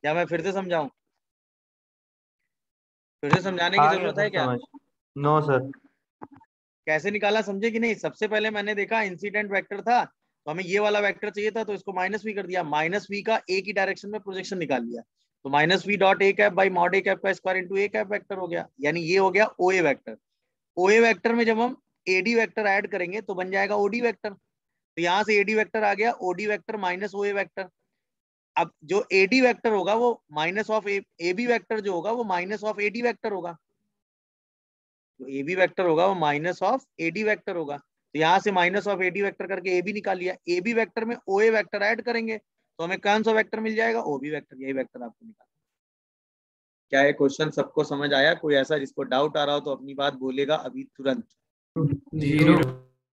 क्या मैं फिर से समझाऊं? फिर से समझाने की आ गया जरूरत है सर क्या? समझ। No sir. कैसे निकाला समझे कि नहीं? सबसे पहले मैंने देखा इंसिडेंट वेक्टर था, तो हमें ये वाला वेक्टर चाहिए था, तो इसको माइनस वी कर दिया, माइनस वी का ए की डायरेक्शन में प्रोजेक्शन निकाल लिया, तो minus V dot A cap by mod A cap का square into A cap vector हो गया, यानी ये हो गया ओ A vector. O A vector में जब हम एडी वेक्टर ऐड करेंगे तो बन जाएगा ओडी वेक्टर, तो यहाँ से एडी वेक्टर आ गया, OD vector minus O A vector. अब जो एडी वेक्टर होगा वो minus of A B vector जो होगा वो माइनस ऑफ एडी वेक्टर होगा, जो ए बी वेक्टर होगा वो माइनस ऑफ एडी वेक्टर होगा, तो यहाँ से माइनस ऑफ एडी वेक्टर करके ए बी निकाल लिया, ए बी वेक्टर में ओ ए वेक्टर ऐड करेंगे तो हमें कौन सा वेक्टर मिल जाएगा? ओ बी वेक्टर, यही वेक्टर आपको निकाल। क्या ये क्वेश्चन सबको समझ आया? कोई ऐसा जिसको डाउट आ रहा हो तो अपनी बात बोलेगा अभी तुरंत। जीरो।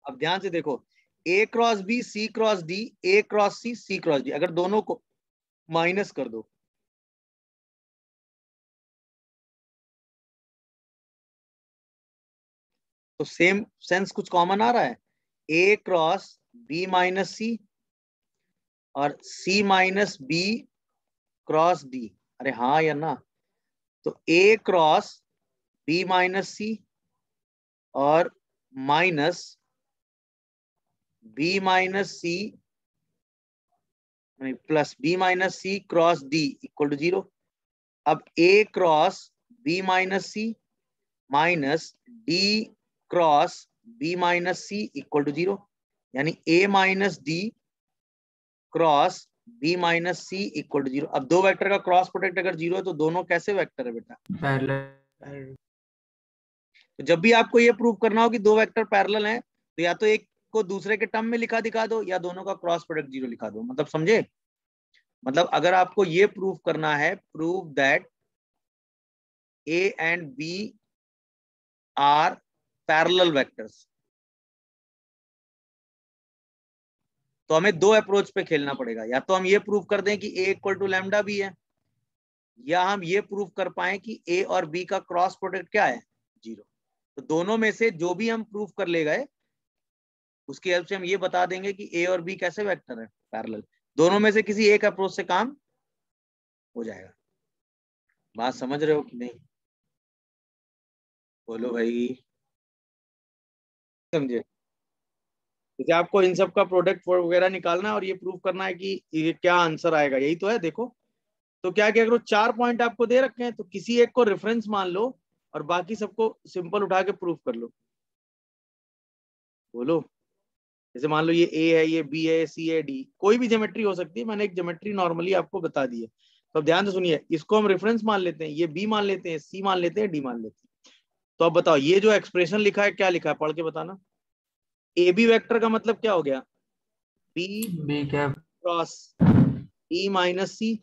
अब ध्यान से देखो, A cross B C cross D, A cross C C cross D, अगर दोनों को माइनस कर दो तो सेम सेंस कुछ कॉमन आ रहा है, A cross B minus C और C minus B cross D, अरे हाँ या ना? तो A cross B minus C और minus B minus C plus B minus C cross D equal to zero. अब A cross B minus C minus D cross B minus C equal to zero, यानी A minus D cross B minus C equal to zero. अब दो vector का cross product अगर zero है तो दोनों कैसे वेक्टर है बेटा? पैरेलल। तो जब भी आपको ये प्रूव करना हो कि दो वेक्टर पैरेलल हैं तो या तो एक को दूसरे के टर्म में लिखा दिखा दो या दोनों का क्रॉस प्रोडक्ट जीरो लिखा दो, मतलब समझे? मतलब अगर आपको ये प्रूव करना है, prove that A and B are parallel vectors, तो हमें दो अप्रोच पे खेलना पड़ेगा, या तो हम ये प्रूव कर दें कि ए इक्वल टू लैम्डा बी है, या हम ये प्रूव कर पाए कि ए और बी का क्रॉस प्रोडक्ट क्या है? जीरो। तो दोनों में से जो भी हम प्रूव कर ले गए उसकी हेल्प से हम ये बता देंगे कि ए और बी कैसे वेक्टर है? पैरेलल। दोनों में से किसी एक अप्रोच से काम हो जाएगा। बात समझ रहे हो कि नहीं? बोलो भाई, समझे? जैसे आपको इन सब का प्रोडक्ट वगैरह निकालना है और ये प्रूव करना है कि ये क्या आंसर आएगा, यही तो है। देखो तो क्या क्या करो, चार पॉइंट आपको दे रखे हैं तो किसी एक को रेफरेंस मान लो और बाकी सबको सिंपल उठा के प्रूव कर लो। बोलो, जैसे मान लो ये ए है, ये बी है, सी है, डी, कोई भी ज्योमेट्री हो सकती है, मैंने एक ज्योमेट्री नॉर्मली आपको बता दी है, तो अब ध्यान से सुनिए, इसको हम रेफरेंस मान लेते हैं, ये बी मान लेते हैं, सी मान लेते हैं, डी मान लेते हैं। तो अब बताओ ये जो एक्सप्रेशन लिखा है क्या लिखा है, पढ़ के बताना। ए बी वेक्टर का मतलब क्या हो गया? B B cap. Cross E minus C,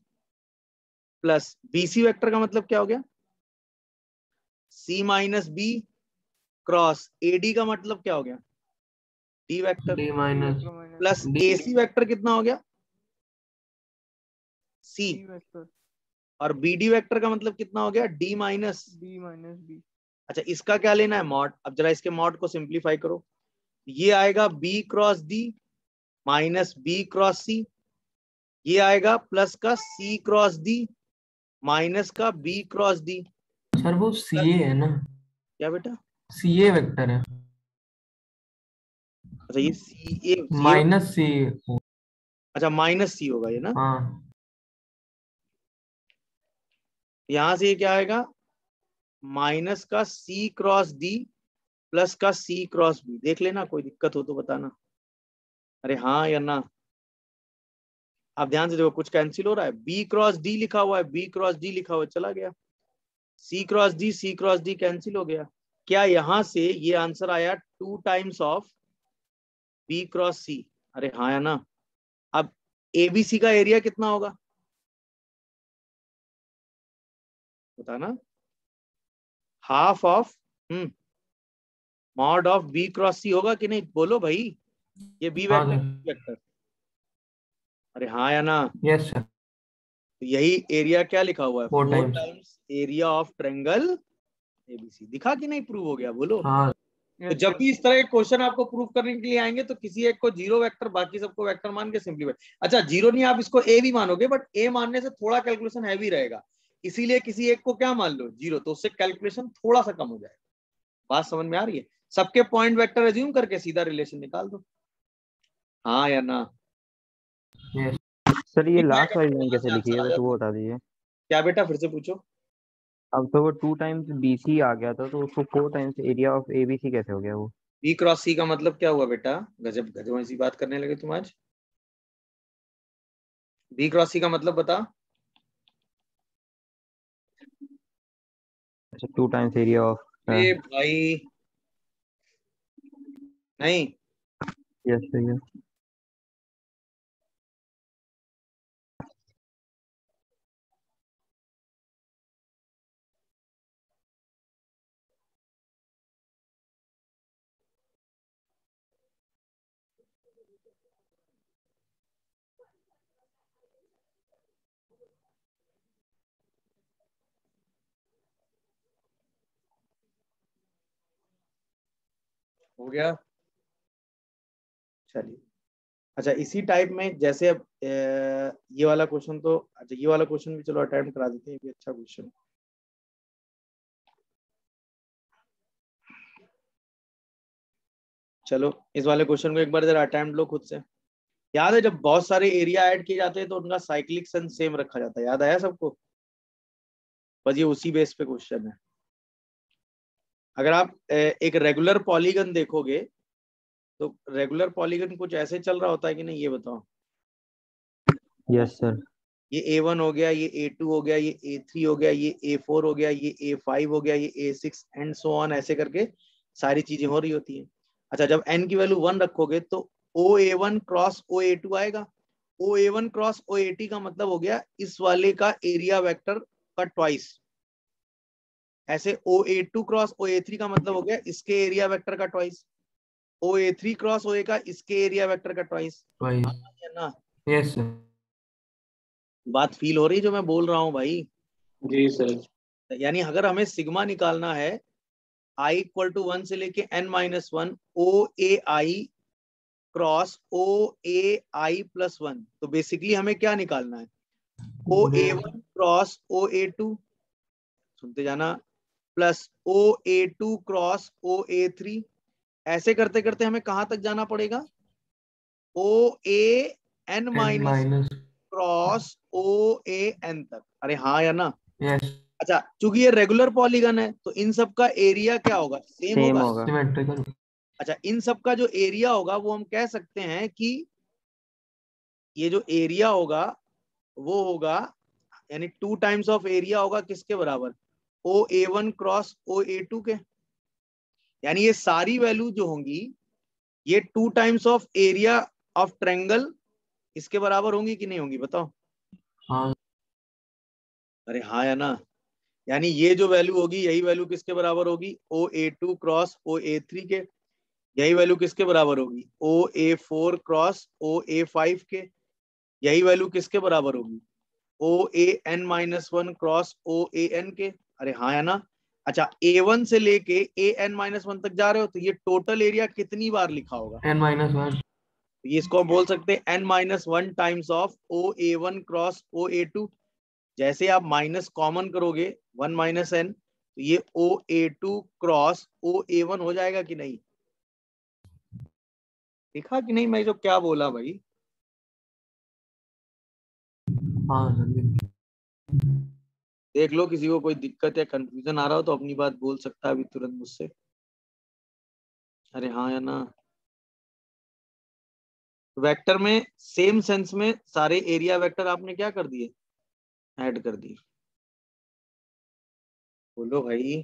plus B C vector का मतलब क्या हो गया? C minus B cross A D का मतलब क्या हो गया? D vector, D minus plus D. A C vector कितना हो गया? सी। डी वेक्टर, और बी डी वेक्टर का मतलब कितना हो गया? D minus B minus B. अच्छा, इसका क्या लेना है? मॉड। अब जरा इसके मॉड को सिंप्लीफाई करो, ये आएगा B cross D minus B cross C, ये आएगा प्लस का सी क्रॉस डी माइनस का बी क्रॉस डी। सर वो सी ए है ना? क्या बेटा? सी ए वेक्टर है। अच्छा ये सी ए, माइनस सी। अच्छा माइनस सी होगा ये ना। हाँ। यहां से ये क्या आएगा? माइनस का सी क्रॉस डी प्लस का सी क्रॉस बी। देख लेना, कोई दिक्कत हो तो बताना, अरे हाँ या ना। आप ध्यान से देखो, कुछ कैंसिल हो रहा है? बी क्रॉस डी लिखा हुआ है, बी क्रॉस डी लिखा हुआ है, चला गया। सी क्रॉस डी कैंसिल हो गया। क्या यहां से ये आंसर आया 2 टाइम्स ऑफ बी क्रॉस सी? अरे हाँ या ना। अब एबीसी का एरिया कितना होगा बताना? Half of mod of B cross C होगा कि नहीं? बोलो भाई, ये बी हाँ वेक्टर सर। वेक्टर, अरे हाँ या ना। Yes sir. तो यही एरिया क्या लिखा हुआ है? 4 4 times. Times area of triangle ABC. दिखा कि नहीं? प्रूव हो गया? बोलो। हाँ तो जब भी इस तरह के क्वेश्चन आपको प्रूव करने के लिए आएंगे तो किसी एक को जीरो वेक्टर, बाकी सबको वेक्टर मान के सिंपलीफाई। अच्छा जीरो नहीं, आप इसको ए भी मानोगे, बट ए मानने से थोड़ा कैलकुलेशन हैवी रहेगा, इसीलिए किसी एक को क्या मान लो जीरो, तो उससे कैलकुलेशन थोड़ा सा कम हो जाएगा। बात समझ में आ रही है? सबके पॉइंट वेक्टर एज्यूम करके सीधा रिलेशन निकाल दो, हाँ या ना। यस सर ये ठीक है, लास्ट वाली लाइन कैसे लिखी आंसर है, आ बस जाता वो है। बता दीजिए। क्या बेटा, फिर से पूछो। अब तो वो 2 टाइम्स BC आ गया था, तो उसको 4 टाइम्स एरिया ऑफ ABC कैसे हो गया वो? बी क्रॉस सी का मतलब क्या हुआ बेटा? गजब गजब ऐसी बात करने लगे तुम आज। बी क्रॉस सी का मतलब बता। अच्छा 2 टाइम्स एरिया ऑफ। ए भाई नहीं, यस सही है। हो गया। चलिए, अच्छा इसी टाइप में जैसे अब ये वाला क्वेश्चन तो, अच्छा ये वाला क्वेश्चन भी चलो अटेम्प्ट करा देते हैं, ये भी अच्छा क्वेश्चन। चलो इस वाले क्वेश्चन को एक बार जरा अटेम्प्ट लो खुद से। याद है जब बहुत सारे एरिया ऐड किए जाते हैं तो उनका साइक्लिक सेंस सेम रखा जाता है, याद आया सबको? बस ये उसी बेस पे क्वेश्चन है। अगर आप एक रेगुलर पॉलीगन देखोगे तो रेगुलर पॉलीगन कुछ ऐसे चल रहा होता है कि नहीं, ये बताओ। Yes sir. ये A1 हो गया, ये A2 हो गया, ये A3 हो गया, ये A4 हो गया, ये A5 हो गया, ये A6 एंड सो ऑन, ऐसे करके सारी चीजें हो रही होती हैं। अच्छा जब n की वैल्यू 1 रखोगे तो OA1 क्रॉस OA2 आएगा। OA1 क्रॉस OA2 का मतलब हो गया इस वाले का एरिया वेक्टर का ट्वाइस। ऐसे OA2 क्रॉस OA3 का मतलब हो गया इसके एरिया वेक्टर का ट्वाइस। OA3 क्रॉस OA का इसके एरिया वेक्टर का ट्वाइस। ट्वाइस। है ना? Yes sir. बात फील हो रही जो मैं बोल रहा हूँ भाई? जी सर। यानी अगर हमें सिग्मा निकालना है i = 1 से लेके n-1 OAI क्रॉस OAI+1, तो बेसिकली हमें क्या निकालना है? OA1 क्रॉस OA2, सुनते जाना, प्लस OA2 क्रॉस OA3। ऐसे करते करते हमें कहां तक जाना पड़ेगा? OAN- N minus. Cross OAN तक। अरे हाँ या ना? यस। अच्छा चूंकि ये रेगुलर पॉलीगन है तो इन सब का एरिया क्या होगा? सेम सेम होगा। होगा। सिमेट्रिकल। अच्छा इन सब का जो एरिया होगा वो हम कह सकते हैं कि ये जो एरिया होगा वो होगा, यानी 2 टाइम्स ऑफ एरिया होगा किसके बराबर? OA1 क्रॉस OA2 के। यानी ये सारी वैल्यू जो होंगी ये 2 times of area of triangle इसके बराबर होंगी कि नहीं होंगी, बताओ? हाँ। अरे हाँ या ना? यानी ये जो वैल्यू होगी यही वैल्यू किसके बराबर होगी? OA2 क्रॉस OA3 के। यही वैल्यू किसके बराबर होगी? OA4 क्रॉस OA5 के। यही वैल्यू किसके बराबर होगी? OAN-1 क्रॉस OAN के। अरे हाँ है ना? अच्छा A1 से लेके AN-1 तक जा रहे हो तो ये टोटल एरिया कितनी बार लिखा होगा? n-1। तो ये इसको हम बोल सकते हैं n-1 times of OA1 cross OA2। जैसे आप माइनस कॉमन करोगे 1 माइनस n, तो ये OA2 क्रॉस OA1 हो जाएगा कि नहीं? देखा कि नहीं मैं जो क्या बोला भाई? हाँ सर। देख लो किसी को कोई दिक्कत या कंफ्यूजन आ रहा हो तो अपनी बात बोल सकता है अभी तुरंत मुझसे। अरे हाँ या ना? वेक्टर में सेम सेंस में सारे एरिया वेक्टर आपने क्या कर दिए? ऐड कर दिए। बोलो भाई।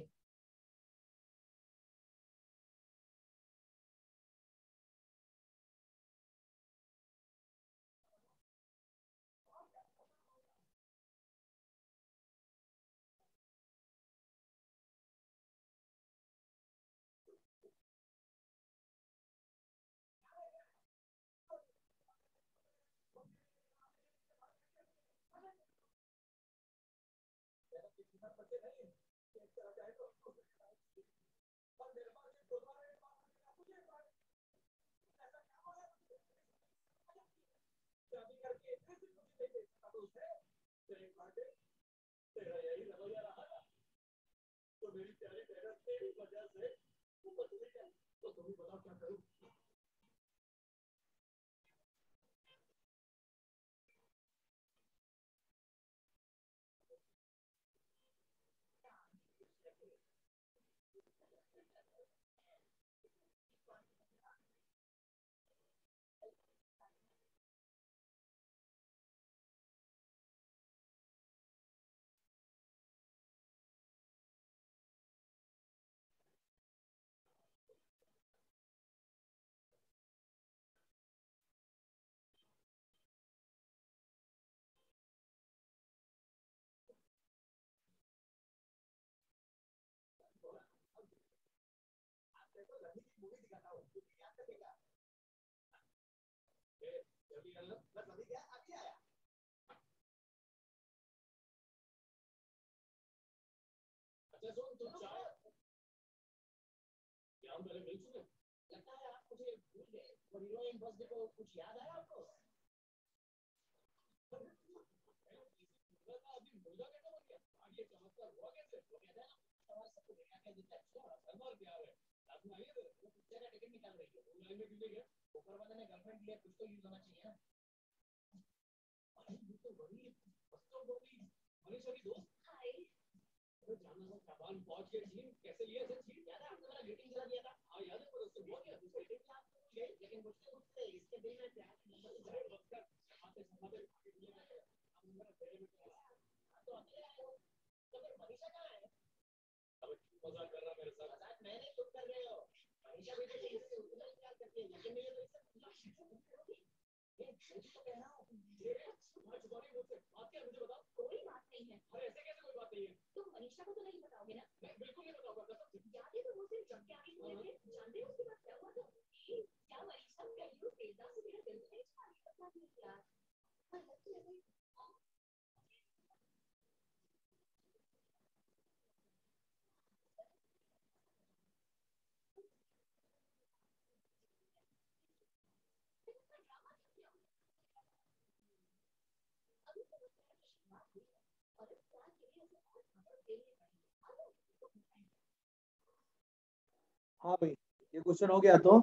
हाँ भाई, ये क्वेश्चन हो गया तो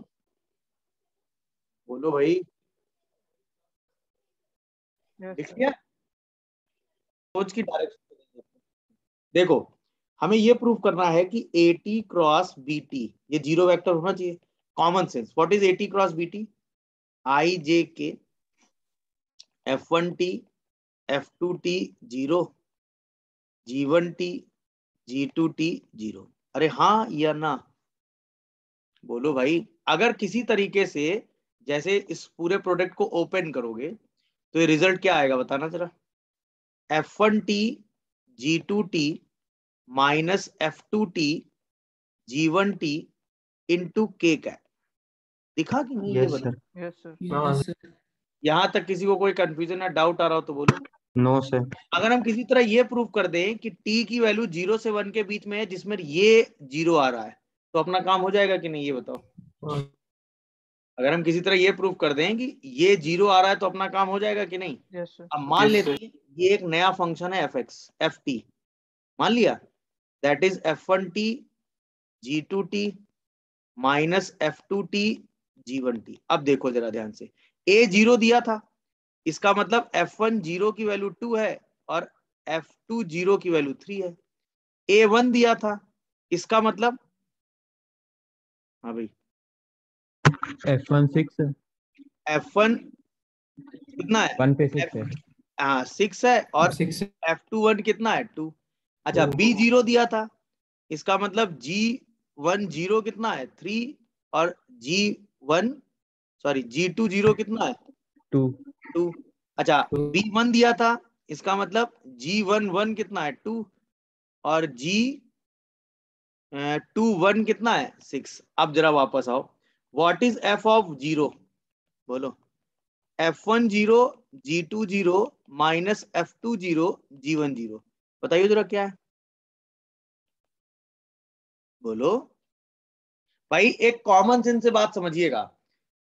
बोलो भाई। लिख लिया? सोच की डायरेक्शन देखो, हमें ये प्रूव करना है कि AT क्रॉस BT ये जीरो वेक्टर होना चाहिए। Common sense, what is AT cross BT? IJK F1T F2T 0 G1T G2T 0। अरे हाँ या ना, बोलो भाई। अगर किसी तरीके से जैसे इस पूरे प्रोडक्ट को ओपन करोगे तो ये रिजल्ट क्या आएगा बताना जरा। F1T G2T minus F2T G1T into K cap. दिखा कि नहीं ये यस बता। Sir. Yes sir. Yes sir. यहां तक किसी को कोई कंफ्यूजन या डाउट आ रहा हो तो बोलो। No sir. अगर हम किसी तरह ये प्रूव कर दें कि t की वैल्यू 0 से 1 के बीच में है जिसमें ये 0 आ रहा है तो अपना काम हो जाएगा कि नहीं ये बताओ। अगर हम किसी तरह ये प्रूव कर दें कि ये 0 आ रहा है तो अपना काम हो जाएगा कि नहीं। Yes sir. अब मान Yes, लेते हैं ये एक नया फंक्शन है ft मान लिया, that is F1T G2T minus F2T G1T। अब देखो जरा ध्यान से, a 0 दिया था, इसका मतलब F1 0 की वैल्यू 2 है और F2 0 की वैल्यू 3 है। a 1 दिया था, इसका मतलब, हाँ भाई, F1 6 है। F1 कितना है? 1 पे 6 है। हाँ 6 है और 6 F2 1 कितना है? 2। अच्छा, Two. B 0 दिया था, इसका मतलब G1 0 कितना है? 3 और G1 सॉरी G2 0 कितना है? 2। 2। अच्छा, Two. B 1 दिया था, इसका मतलब G1 1 कितना है? 2 और G2 1 कितना है? 6। अब जरा वापस आओ, व्हाट इज F ऑफ 0? बोलो। F1 0 G2 0 minus F2 0 G1 0। बताइए जरा क्या है, बोलो भाई। एक कॉमन सेंस से बात समझिएगा।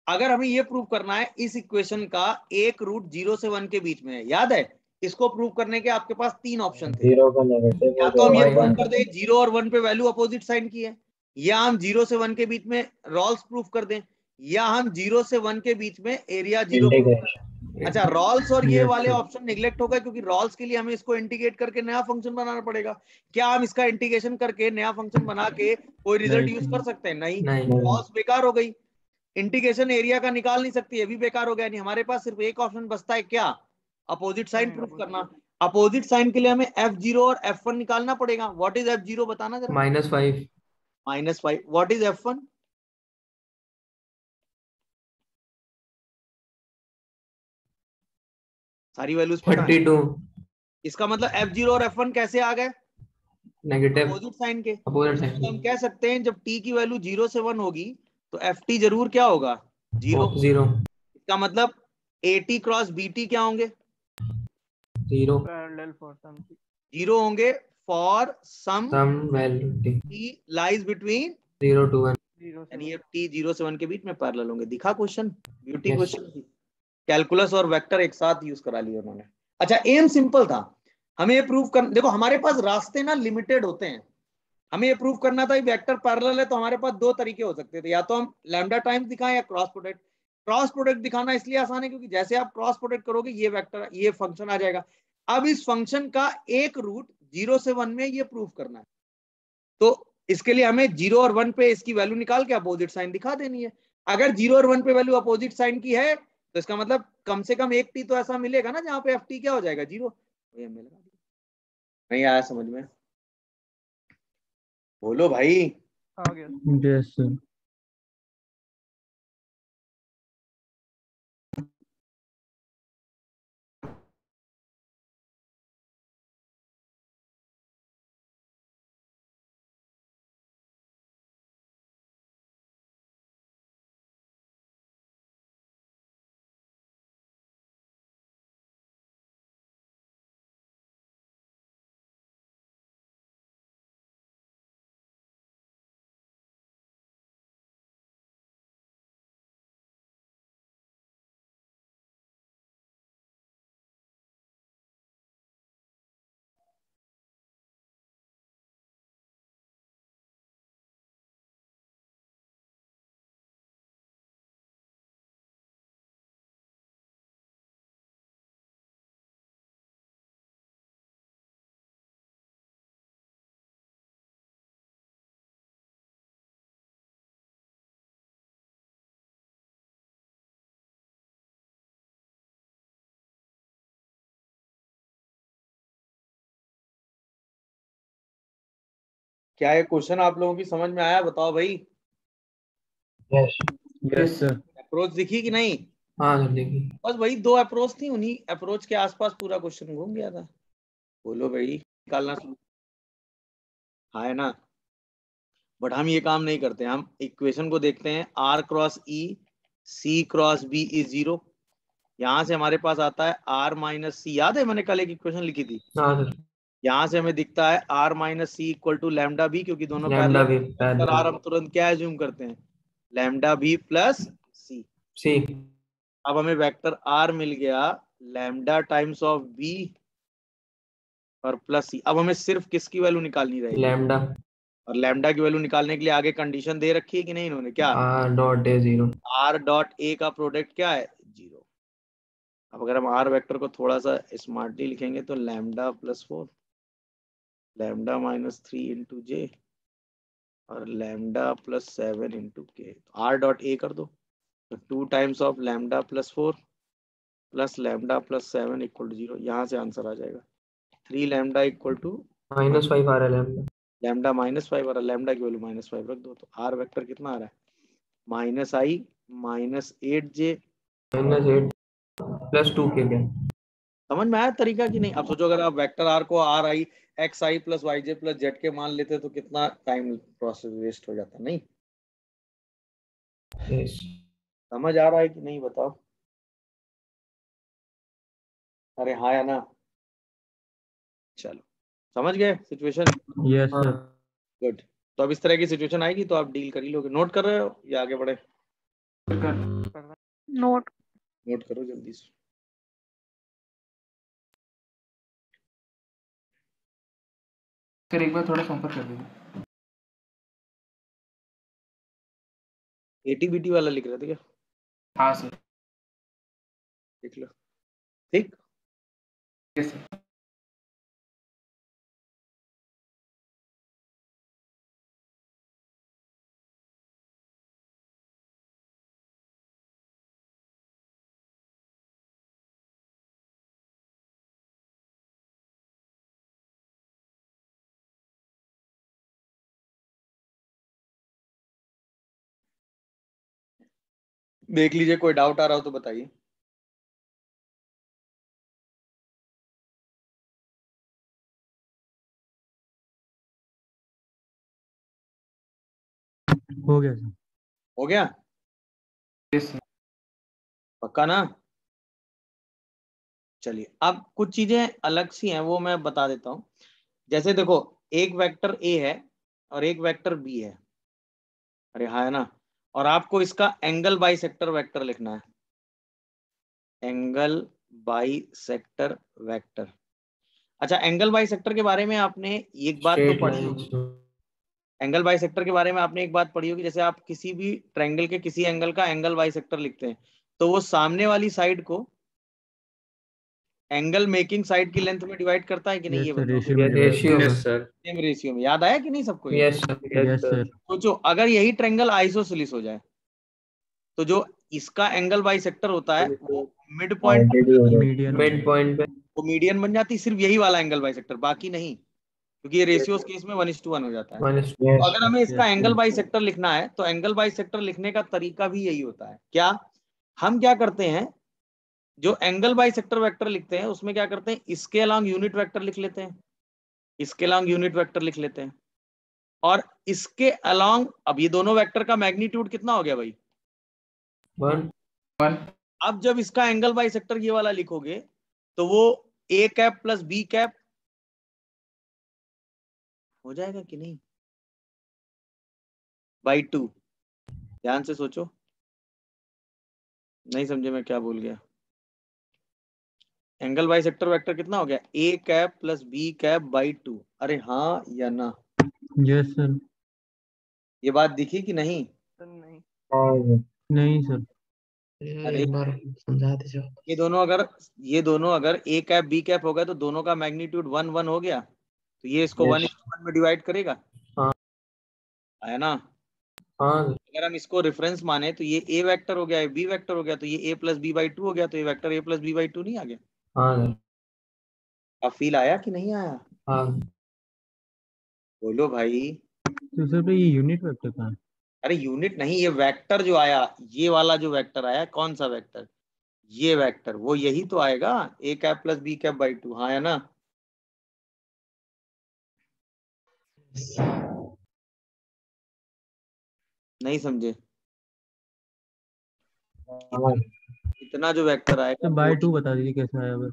अगर हमें ये प्रूव करना है इस इक्वेशन का एक रूट 0 से 1 के बीच में है, याद है इसको प्रूव करने के आपके पास 3 ऑप्शन थे। जीरो का नेगेटिव या हो तो हम ये जाएगा। प्रूव कर दें 0 और 1 पे वैल्यू अपोजिट साइन की है, या हम 0 से 1 के बीच में रॉल्स प्रूफ कर दें, या हम 0 से 1 के बीच में एरिया 0 प्रूफ कर दें। अच्छा, रॉल्स और ये Yes, वाले sir. ऑप्शन निगलेक्ट हो गए, क्योंकि रॉल्स के लिए हमें इसको इंटीग्रेट करके नया फंक्शन बनाना पड़ेगा। क्या हम इसका इंटीग्रेशन करके नया फंक्शन बना के कोई रिजल्ट नहीं, यूज कर सकते हैं? नहीं, नहीं। रॉल्स बेकार हो गई। इंटीग्रेशन एरिया का निकाल नहीं सकती, ये भी बेकार हो गया। नहीं, हमारे पास सिर्फ एक ऑप्शन बचता है, क्या? अपोजिट साइन प्रूफ करना। अपोजिट साइन के लिए हमें F0 और F1 निकालना पड़ेगा। व्हाट इज F0 बताना जरा। -5. -5। What is F1? सारी वैल्यूज पता है। 32. इसका मतलब F0 और F1 कैसे आ गए? नेगेटिव. अपोजिट साइन के। अपोजिट तो हम साइन. कह सकते हैं जब t की वैल्यू 0 से 1 होगी तो ft जरूर क्या होगा? 0। 0. इसका मतलब AT क्रॉस BT क्या होंगे? 0. 0 होंगे for some some value t. t lies between 0 to 1. यानी ये t 0 से 1 के बीच में पैरेलल होंगे। दिखा question? Beauty Yes. Question. Calculus और वेक्टर एक साथ यूज करा लिया उन्होंने। अच्छा, एम सिंपल था, हमें ये प्रूव कर, देखो हमारे पास रास्ते ना लिमिटेड होते हैं। हमें ये प्रूव करना था वेक्टर पैरेलल है, तो हमारे पास 2 तरीके हो सकते थे, या तो हम लैम्डा टाइम्स दिखाएं या क्रॉस प्रोडक्ट। क्रॉस प्रोडक्ट दिखाना इसलिए आसान है क्योंकि जैसे आप क्रॉस प्रोडक्ट करोगे ये वेक्टर, ये फंक्शन आ जाएगा। अब इस फंक्शन का एक रूट 0 से 1 में ये प्रूव करना है, तो इसके लिए हमें 0 और 1 पे इसकी वैल्यू निकाल के अपोजिट साइन दिखा देनी है। अगर 0 और 1 पे वैल्यू अपोजिट साइन की है तो इसका मतलब कम से कम एक टी तो ऐसा मिलेगा ना जहां पे एफ टी क्या हो जाएगा? 0। ये मिलेगा। नहीं आया समझ में? बोलो भाई। Yes, sir. क्या ये क्वेश्चन आप लोगों की समझ में आया? बताओ भाई। Yes Yes, sir. अप्रोच दिखी कि नहीं? हाँ सर देखिए. बस वही 2 अप्रोच थी, उन्हीं अप्रोच के आसपास पूरा क्वेश्चन घूम गया था। बोलो भाई, निकालना हाँ है ना? बट हम ये काम नहीं करते, हम इक्वेशन को देखते हैं R cross E C cross B is 0। यहाँ से हमारे पास आता है R माइनस सी। याद है मैंने कल एक इक्वेशन लिखी थी? हाँ सर. यहाँ से हमें दिखता है R minus C equal to lambda B, क्योंकि दोनों लैम्डा पैरेलल भी है। R हम तुरंत क्या एज्यूम करते हैं? लैम्डा बी प्लस सी। सी. अब हमें वेक्टर R मिल गया लैम्डा टाइम्स ऑफ बी और प्लस सी। अब हमें सिर्फ किसकी वैल्यू निकालनी रहेगी? लैम्डा. और लैम्डा की वैल्यू निकालने के लिए आगे कंडीशन दे रखी है कि नहीं इन्होंने? क्या? Dot A 0. R dot A का प्रोडक्ट क्या है? 0। अब अगर हम R वेक्टर को थोड़ा सा स्मार्टली लिखेंगे तो lambda plus 4 lambda minus 3 into J और लैम्डा प्लस 7 इंटू के। तो R डॉट ए कर दो, तो 2 times of lambda plus 4 plus lambda plus 7 equal to 0। यहाँ से आंसर आ जाएगा 3 लैम्डा इक्वल टू -5 आ रहा है लैम्डा. लैम्डा -5 और लैम्डा की वैल्यू -5 रख दो, तो R वेक्टर कितना आ रहा है? -i minus 8j। -8 + 2 के क्या. समझ में आया तरीका कि नहीं? अब सोचो अगर आप वेक्टर R को RI XI plus YJ plus Z के मान लेते तो कितना टाइम प्रोसेस वेस्ट हो जाता? नहीं Yes. समझ आ रहा है कि नहीं बताओ? अरे हाँ या ना? चलो समझ गए सिचुएशन? Yes, sir. गुड। तो अब इस तरह की सिचुएशन आएगी तो आप डील कर ही लोगे। नोट कर रहे हो या आगे बढ़े? नोट नोट करो जल्दी से। सर एक बार थोड़ा संपर्क कर दीजिए। एटीबीटी वाला लिख रहे थे क्या? हाँ सर। लिख लो। ठीक। Yes sir. देख लीजिए, कोई डाउट आ रहा हो तो बताइए। हो गया सर। हो गया? Yes sir. पक्का ना? चलिए, अब कुछ चीजें अलग सी हैं, वो मैं बता देता हूँ। जैसे देखो, एक वेक्टर ए है और एक वेक्टर बी है। अरे हाँ, है ना? और आपको इसका एंगल बाइसेक्टर वेक्टर लिखना है। Angle bisector vector. अच्छा, एंगल बाइसेक्टर के बारे में आपने एक बात तो स्ट्रेट पढ़ी लाइन। होगी। एंगल बाइसेक्टर के बारे में आपने एक बात पढ़ी होगी, जैसे आप किसी भी ट्रायंगल के किसी एंगल का एंगल बाइसेक्टर लिखते हैं, तो वो सामने वाली साइड को एंगल मेकिंग साइड की लेंथ में डिवाइड करता है कि नहीं, यस ये सर, बताओ। रेशियो में डिवाइड रेशियो में। करता यस सर। सेम रेशियो में। याद आया कि नहीं सबको ये? Yes sir. है। Yes yes sir. सर। सोचो, अगर यही ट्रायंगल आइसोसेलिस हो जाए तो जो इसका एंगल बाइसेक्टर होता है वो मिड पॉइंट पॉइंटेड ही हो जाए। मीडियन मिड पॉइंट पे। वो मीडियन बन जाती, सिर्फ यही वाला एंगल बाइसेक्टर, बाकी नहीं, क्योंकि ये रेशियोस केस में 1:1 हो जाता है। माइनस। तो यस अगर हमें इसका यस एंगल बाइसेक्टर लिखना है तो एंगल बाइसेक्टर लिखने का तरीका भी यही होता है। क्या हम क्या करते हैं, जो एंगल बाइसेक्टर वेक्टर लिखते हैं उसमें क्या करते हैं, इसके अलॉन्ग यूनिट वेक्टर लिख लेते हैं, इसके अलॉन्ग यूनिट वेक्टर लिख लेते हैं, और इसके अलॉन्ग, अब ये दोनों वेक्टर का मैग्नीट्यूड कितना हो गया भाई? 1। अब जब इसका एंगल बाइसेक्टर ये वाला लिखोगे तो वो ए कैप प्लस बी कैप हो जाएगा कि नहीं? बाई 2। ध्यान से सोचो, नहीं समझे मैं क्या बोल गया? एंगल बाइसेक्टर वेक्टर कितना हो गया? A cap plus B cap by 2। अरे हाँ या ना? Yes sir. ये बात दिखी कि नहीं? नहीं। हाँ नहीं सर। अरे एक बार समझा दीजिए। ये दोनों अगर ए कैप बी कैप हो गया तो दोनों का मैग्नीट्यूड 1:1 हो गया, तो ये इसको यस 1:1 में डिवाइड करेगा, हाँ। है ना? हाँ। अगर हम इसको रेफरेंस माने तो ये ए वेक्टर हो गया, ये बी वेक्टर हो गया, तो ये ए प्लस बी बाई 2 हो गया, तो ये vector A plus B by 2 नहीं आ गया? हाँ। अब फील आया कि नहीं आया? हाँ। बोलो भाई। तो सर ये यूनिट वेक्टर कहाँ है? अरे यूनिट नहीं, ये वेक्टर जो आया, ये वाला जो वेक्टर आया, कौन सा वेक्टर? ये वेक्टर, वो यही तो आएगा, A cap plus B cap by 2। हाँ, है ना? नहीं समझे? हाँ इतना जो वेक्टर आएगा तो बाय 2 बता दीजिए कैसे आया बस।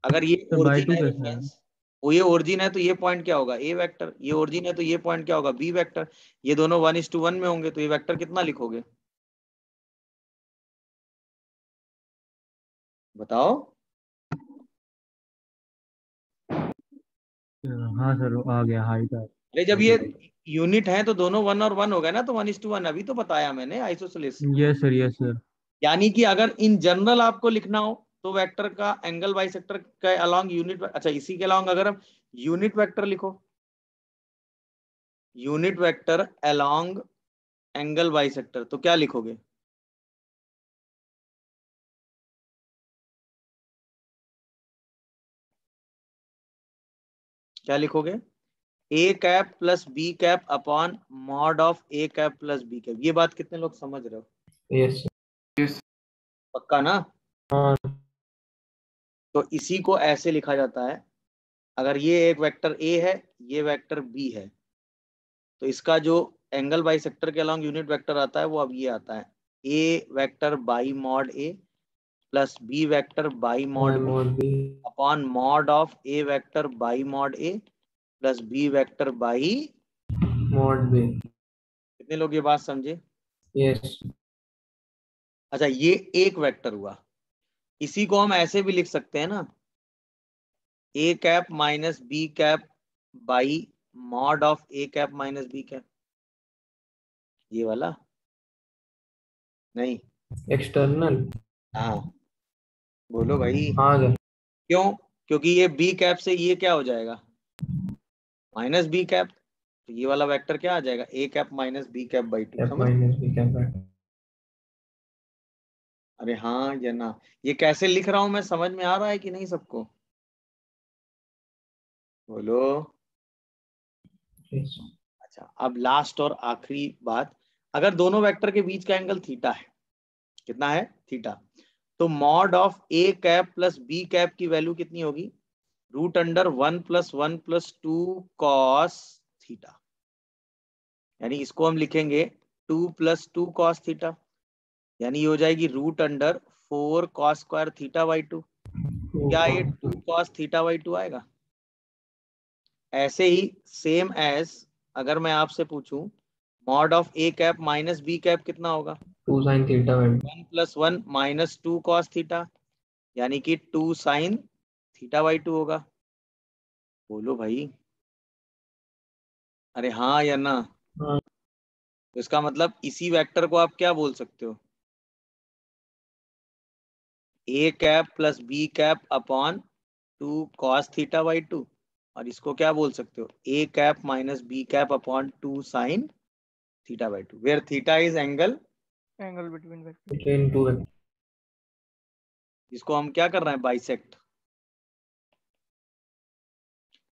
अगर ये तो बाय ओरिजिन 2 है कैसे आया? रेफरेंस, वो ये ओरिजिन है तो ये पॉइंट क्या होगा? ए वेक्टर। ये ओरिजिन है तो ये पॉइंट क्या होगा? B vector. ये दोनों 1:1 में होंगे, तो ये वेक्टर कितना लिखोगे? बताओ। हाँ सर, वो आ गया, हाइट आ अरे जब ये यूनिट है तो दोनों 1 और 1 हो गए ना, तो 1:1। अभी तो बताया मैंने आइसोसेलेस। गया। Yes sir, yes sir. यानी कि अगर इन जनरल आपको लिखना हो तो वेक्टर का एंगल बाइसेक्टर के अलोंग यूनिट, अच्छा इसी के अलोंग अगर हम यूनिट वेक्टर लिखो, unit vector along angle bisector, तो क्या लिखोगे? क्या लिखोगे? A cap plus B cap upon mod of A cap plus B cap. ये बात कितने लोग समझ रहे हो? यस। यस। पक्का ना? हाँ। तो इसी को ऐसे लिखा जाता है, अगर ये एक वेक्टर ए है, ये वेक्टर बी है, तो इसका जो एंगल बाइसेक्टर के अलॉन्ग यूनिट वेक्टर आता है वो अब ये आता है, A vector by mod A plus B vector by mod B mode भी। Upon mod of A vector by mod A plus B vector by. Mode भी। कितने लोग ये बात समझे? यस। अच्छा, ये एक वेक्टर हुआ। इसी को हम ऐसे भी लिख सकते हैं ना, A cap minus B cap by mod of A cap minus B cap, ये वाला नहीं। एक्सटर्नल। हाँ बोलो भाई। हाँ सर। क्यों? क्योंकि ये बी कैप से ये क्या हो जाएगा, माइनस बी कैप, तो ये वाला वेक्टर क्या आ जाएगा, A cap minus B cap by 2। एफ समझ? Minus B cap by. अरे हाँ या ना, ये कैसे लिख रहा हूं मैं, समझ में आ रहा है कि नहीं सबको? बोलो। यस। अच्छा, अब लास्ट और आखिरी बात, अगर दोनों वेक्टर के बीच का एंगल थीटा है, कितना है, थीटा, तो mod of A cap plus B cap की वैल्यू कितनी होगी, रूट अंडर 1+1+2 कॉस थीटा। यानी इसको हम लिखेंगे 2+2 कॉस थीटा, यानी ये हो जाएगी रूट अंडर 4 cos² θ/2। क्या ये 2 cos θ/2 आएगा? ऐसे ही सेम एज अगर मैं आपसे पूछूं mod of A cap minus B cap कितना होगा, 2 sin theta by 1+1 -2 cos theta, यानी कि 2 sin θ/2 होगा। बोलो भाई, अरे हाँ या ना? हाँ। तो इसका मतलब इसी वेक्टर को आप क्या बोल सकते हो, A cap plus B cap upon 2 cos θ/2, और इसको क्या बोल सकते हो, A cap minus B cap upon 2 sin θ/2, where theta is angle angle between vector. Between two. जिसको हम क्या कर रहे हैं, बाइसेक्ट।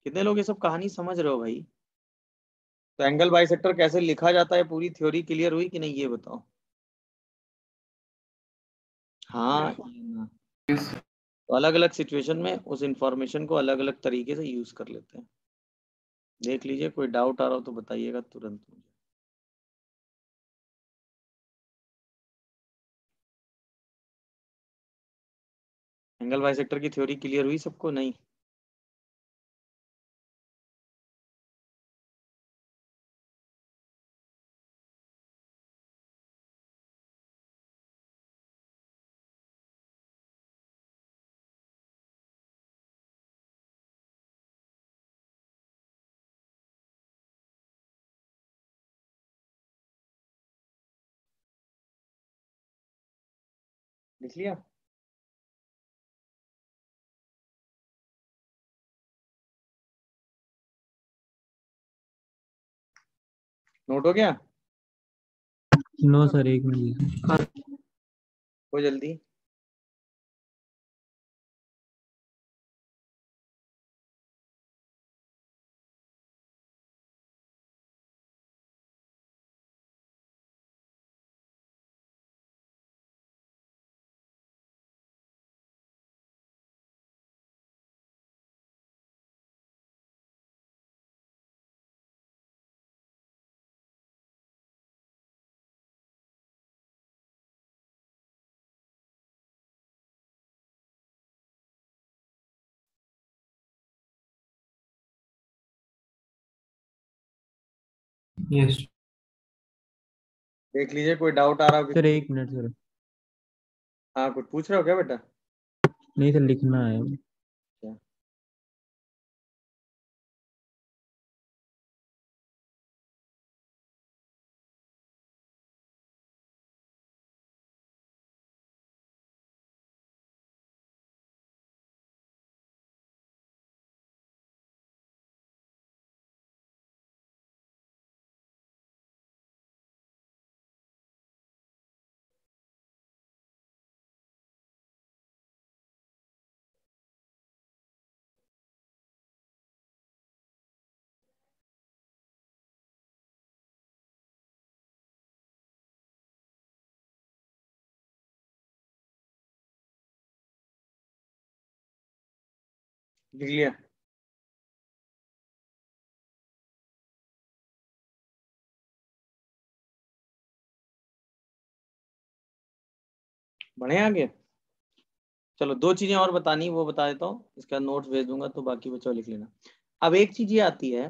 कितने लोग ये सब कहानी समझ रहे हो भाई? तो एंगल बाइसेक्टर कैसे लिखा जाता है, पूरी थ्योरी क्लियर हुई कि नहीं, ये बताओ। हाँ या ना? तो अलग अलग सिचुएशन में उस इंफॉर्मेशन को अलग अलग तरीके से यूज कर लेते हैं। देख लीजिए, कोई डाउट आ रहा हो तो बताइएगा तुरंत मुझे। एंगल बाइसेक्टर की थ्योरी क्लियर हुई सबको, नहीं? लिख लिया? नोट हो गया? नो सर, एक मिनट। हो जल्दी। यस। देख लीजिए, कोई डाउट आ रहा हो सर किसी को? एक मिनट सर। हाँ, कुछ पूछ रहे हो क्या बेटा? नहीं सर, लिखना है। क्या? लिख लिया? बढ़े आगे? चलो, दो चीजें और बतानी, वो बता देता हूँ, इसका नोट्स भेज दूंगा तो बाकी बच्चों लिख लेना। अब एक चीज ये आती है,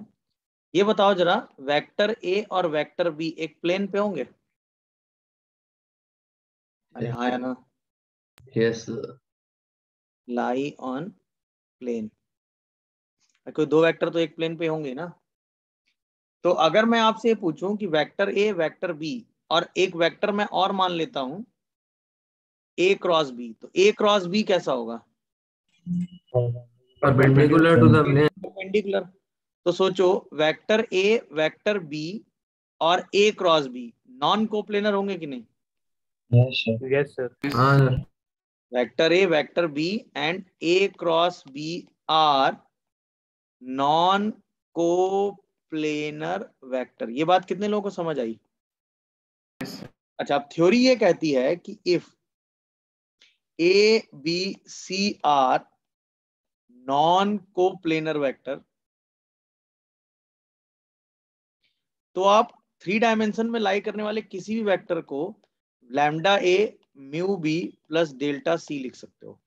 ये बताओ जरा, वेक्टर ए और वेक्टर बी एक प्लेन पे होंगे? अरे हाँ या ना? यस। Lie on plane. कोई दो वेक्टर तो एक प्लेन पे होंगे ना। तो अगर मैं आपसे पूछूं कि वेक्टर ए वेक्टर बी और एक वेक्टर मैं और मान लेता हूं ए क्रॉस बी, तो ए क्रॉस बी कैसा होगा? Perpendicular to the plane. Perpendicular. तो सोचो वेक्टर ए वेक्टर बी और A cross B non coplanar होंगे कि नहीं? Yes sir. Yes sir. हाँ sir. Vector A vector B and A cross B are non coplanar vector. ये बात कितने लोगों को समझ आई? अच्छा, अब थ्योरी ये कहती है कि if A B C are non coplanar vector, तो आप थ्री डायमेंशन में लाई करने वाले किसी भी वेक्टर को lambda A mu B plus delta C लिख सकते हो।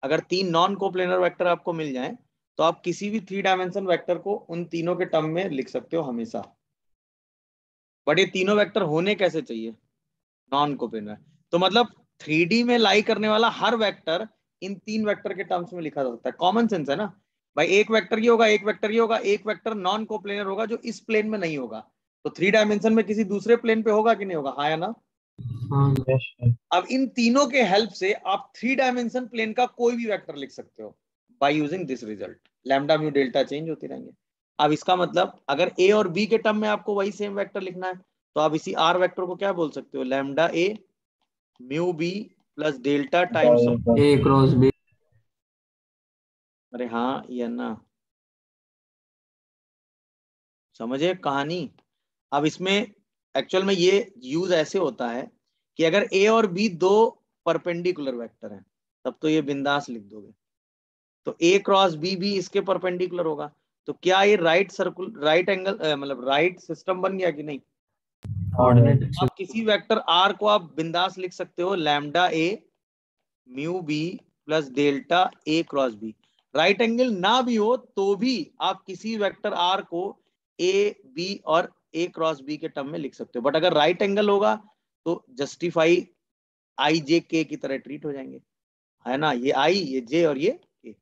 अगर तीन नॉन कोप्लेनर वेक्टर आपको मिल जाएं तो आप किसी भी थ्री डायमेंशन वेक्टर को उन तीनों के टर्म में लिख सकते हो हमेशा। बट ये तीनों वेक्टर होने कैसे चाहिए? Non coplanar. तो मतलब 3D में लाई करने वाला हर वेक्टर इन तीन वेक्टर के टर्म्स में लिखा जा सकता है। कॉमन सेंस है ना भाई। एक वेक्टर ये होगा, एक वेक्टर ये होगा, एक वेक्टर नॉन कोप्लेनर होगा जो इस प्लेन में नहीं होगा, तो थ्री डायमेंशन में किसी दूसरे प्लेन पे होगा कि नहीं होगा? हाँ या ना? हाँ यस सर। अब इन तीनों के हेल्प से आप थ्री डायमेंशन प्लेन का कोई भी वेक्टर लिख सकते हो by using this result. Lambda mu delta change होते रहेंगे। अब इसका मतलब अगर ए और बी के टर्म में आपको वही सेम वेक्टर लिखना है तो आप इसी आर वेक्टर को क्या बोल सकते हो? Lambda A mu B plus delta times of. A cross B. अरे हाँ या ना? समझे कहानी? अब इसमें एक्चुअल में ये यूज ऐसे होता है कि अगर ए और बी दो परपेंडिकुलर वेक्टर हैं तब तो ये बिंदास लिख दोगे। तो ए क्रॉस बी भी इसके परपेंडिकुलर होगा। तो क्या ये राइट एंगल मतलब राइट सिस्टम बन गया कि नहीं? कोऑर्डिनेट। आप किसी वेक्टर आर को आप बिंदास लिख सकते हो lambda A mu B plus delta A cross B. Right angle ना भी हो तो भी आप किसी वेक्टर आर को ए बी और ए क्रॉस बी के टर्म में लिख सकते हो। बट अगर राइट एंगल होगा तो जस्टिफाई आई जे के की तरह ट्रीट हो जाएंगे, है ना? ये आई, ये जे और ये के।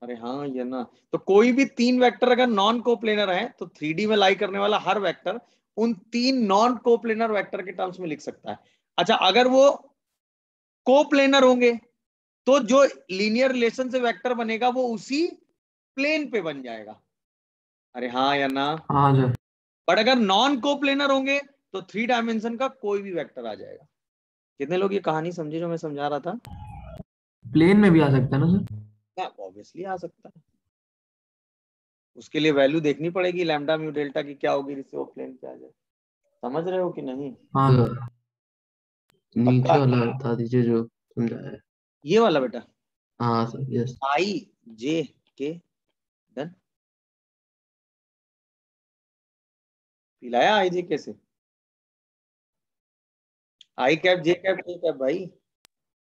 अरे हाँ ये ना? तो कोई भी तीन वेक्टर अगर नॉन कोप्लेनर है तो 3D में लाई करने वाला हर वेक्टर उन तीन नॉन कोप्लेनर वेक्टर के टर्म्स में लिख सकता है। अच्छा, अगर वो कोप्लेनर होंगे तो जो लीनियर रिलेशन से वेक्टर बनेगा वो उसी प्लेन पे बन जाएगा। अरे हाँ या ना? हाँ सर। बट अगर नॉन कोप्लेनर होंगे तो थ्री डायमेंशन का कोई भी वेक्टर आ जाएगा। कितने लोग ये कहानी समझे जो मैं समझा रहा था? प्लेन में भी आ सकता है ना सर? ऑब्वियसली आ सकता है। उसके लिए वैल्यू देखनी पड़ेगी लैम्डा म्यू डेल्टा की क्या होगी जिससे वो प्लेन पे आ जाए। समझ रहे हो कि नहीं? हाँ सर, पक्का? नीचे वाला बता दीजिए जो समझाया है। ये वाला बेटा हाँ सर, यस। आई जे के डन। पिलाया आई जे के से? I cap J cap K cap भाई।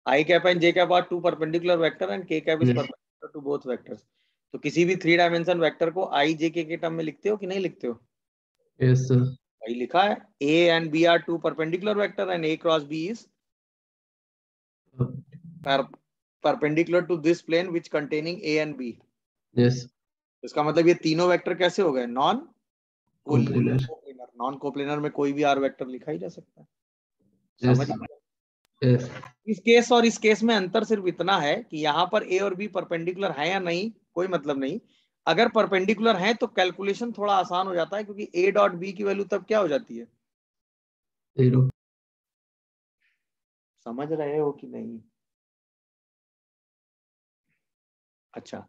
I cap and J cap are two perpendicular vector and K cap is yes perpendicular to both vectors. तो किसी भी थ्री डायमेंशन वेक्टर को आई J के term में लिखते हो कि नहीं लिखते हो? Yes sir. भाई लिखा है A and B are two perpendicular vector and A cross B is perpendicular to this plane which containing A and B. Yes. इसका मतलब ये तीनों वेक्टर कैसे हो गए? Non coplanar. Coplanar. Non coplanar में कोई भी आर वेक्टर लिखा ही जा सकता है। यस। समझ गए? यस। इस केस और इस केस में अंतर सिर्फ इतना है कि यहाँ पर ए और बी परपेंडिकुलर है या नहीं कोई मतलब नहीं। अगर परपेंडिकुलर है तो कैलकुलेशन थोड़ा आसान हो जाता है क्योंकि ए डॉट बी की वैल्यू तब क्या हो जाती है? 0। समझ रहे हो कि नहीं? अच्छा,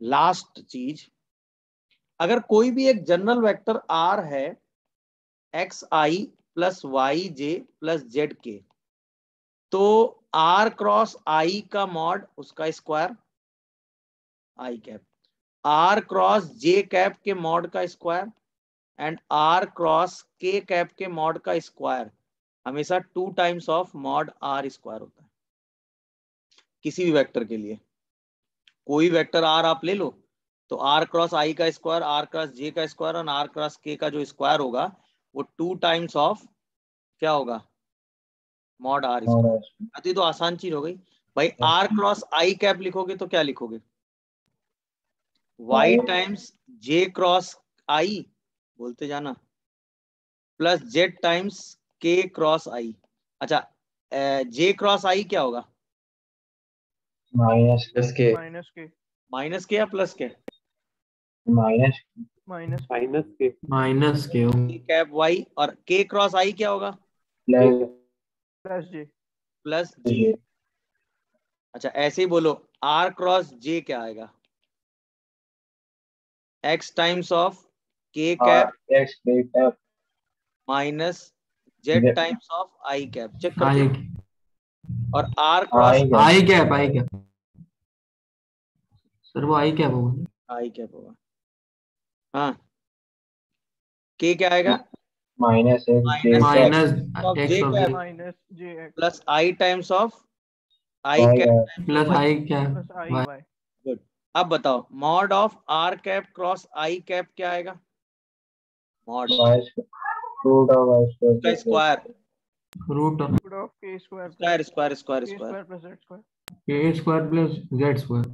लास्ट चीज, अगर कोई भी एक जनरल वेक्टर आर है X I plus Y J plus Z K, तो आर क्रॉस आई का मॉड उसका square I cap, R cross J cap के मॉड का square and R cross K cap के मॉड का स्क्वायर हमेशा 2 times of mod R square होता है किसी भी वेक्टर के लिए। कोई वेक्टर आर आप ले लो तो आर क्रॉस आई का स्क्वायर, आर क्रॉस जे का स्क्वायर और आर क्रॉस के का जो स्क्वायर होगा वो 2 टाइम्स ऑफ क्या होगा? Mod R square. आती तो आसान चीज हो गई भाई। आर क्रॉस आई कैप लिखोगे तो क्या लिखोगे? y times j cross i, बोलते जाना, plus z times k cross i। अच्छा, j क्रॉस i क्या होगा? माइनस प्लस के माइनस के माइनस के या प्लस के? माइनस माइनस माइनस के k कैप y, और k क्रॉस i क्या होगा? प्लस प्लस जे प्लस j। अच्छा ऐसे ही बोलो, r क्रॉस j क्या आएगा? x times of k cap X cap minus z times of i cap. Check करते आई हैं। और r cross I cap sir, वो आई कैप होगा। i कैप होगा। हाँ, k क्या आएगा? Minus X minus minus j X of cap J minus J X plus i times of i Y cap. Plus I cap plus I Y Y. Good. अब बताओ, mod of r cap cross i cap क्या आएगा? Mod root of Y का square, root of root of के square square square square के square. Square plus Z square के square plus Z square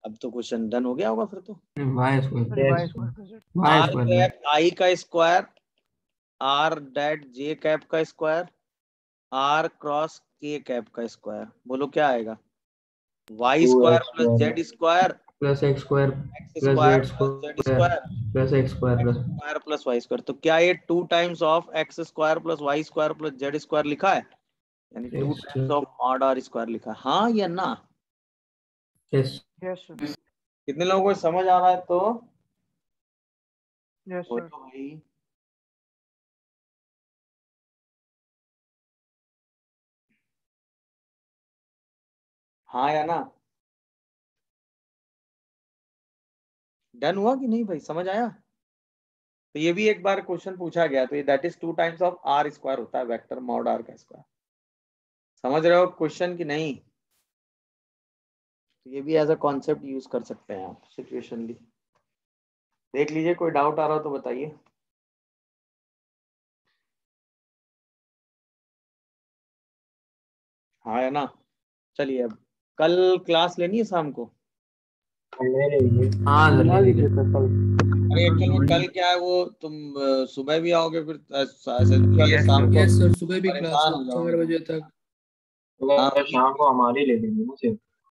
अब तो क्वेश्चन डन हो गया होगा फिर तो। Y square sorry Y square plus Z. Y r square cap i का square, r that j cap का square, r cross k cap का स्क्वायर। बोलो क्या आएगा? y square plus z square, plus x square x plus square Z plus z square square, plus x square x plus square plus y square. तो क्या ये 2 times of x square plus y square plus z square लिखा है? यानी 2 yes times of mod r square लिखा है, हाँ या ना? यस यस सर कितने लोगों को समझ आ रहा है? तो यस वो सर। तो भाई हाँ या ना? डन हुआ कि नहीं भाई, समझ आया? तो ये भी एक बार क्वेश्चन पूछा गया, तो ये that is 2 times of r square होता है वेक्टर मॉड r का स्क्वायर। समझ रहे हो क्वेश्चन कि नहीं? तो ये भी एज अ कॉन्सेप्ट यूज कर सकते हैं आप सिचुएशनली। देख लीजिए, कोई डाउट आ रहा हो तो बताइए। हाँ या ना? चलिए, अब कल क्लास लेनी है शाम को। हाँ बुला जल्दी लीजिए सर कल। अरे एक्चुअल में कल क्या है, वो तुम सुबह भी आओगे, फिर assembly वाले शाम को यस सर, सुबह भी क्लास परेशान है हो 4 जाओगे। बजे तक। हाँ शाम को हमारी ले लेंगे ना सिर्फ।